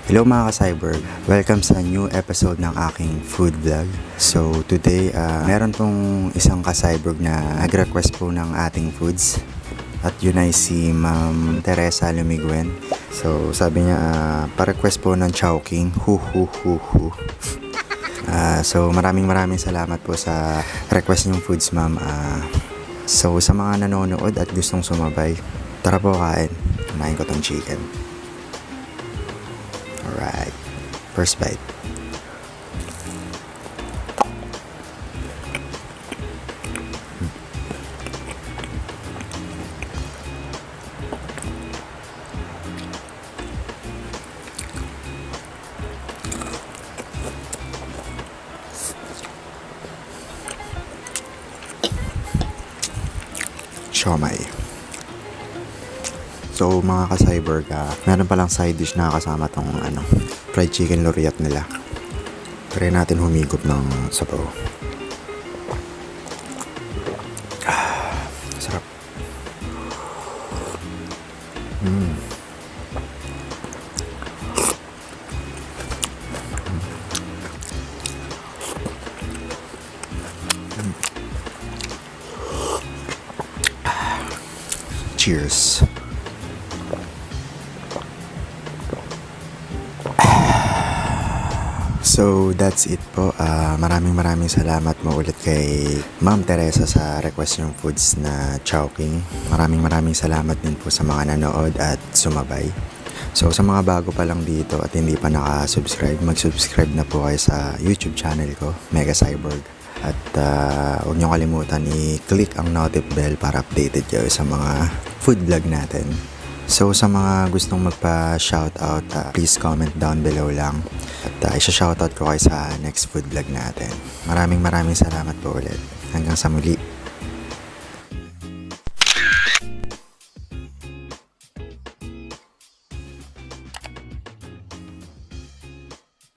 Hello mga ka-cyborg! Welcome sa new episode ng aking food vlog. So today, meron pong isang ka-cyborg na nag-request po ng ating foods. At yun ay si Ma'am Teresa Lumiguen. So sabi niya, pa-request po ng Chowking. So maraming salamat po sa request niyong foods, ma'am. So sa mga nanonood at gustong sumabay, tara po kain. Kumain ko tong chicken. Alright, first bite. Siomai. So mga ka-cyborg, meron palang side dish na kasama tong fried chicken loriat nila. Try natin humigop ng sabaw. Sarap. Cheers. So that's it po. Maraming salamat mo ulit kay Ma'am Teresa sa request yung foods na Chowking. Maraming salamat din po sa mga nanood at sumabay. So sa mga bago pa lang dito at hindi pa naka-subscribe, mag-subscribe na po kayo sa YouTube channel ko, Mega Cyborg. At huwag niyo kalimutan i-click ang notif bell para updated kayo sa mga food vlog natin. So sa mga gustong magpa-shoutout, please comment down below lang. At isa-shoutout ko kayo sa next food vlog natin. Maraming salamat po ulit. Hanggang sa muli.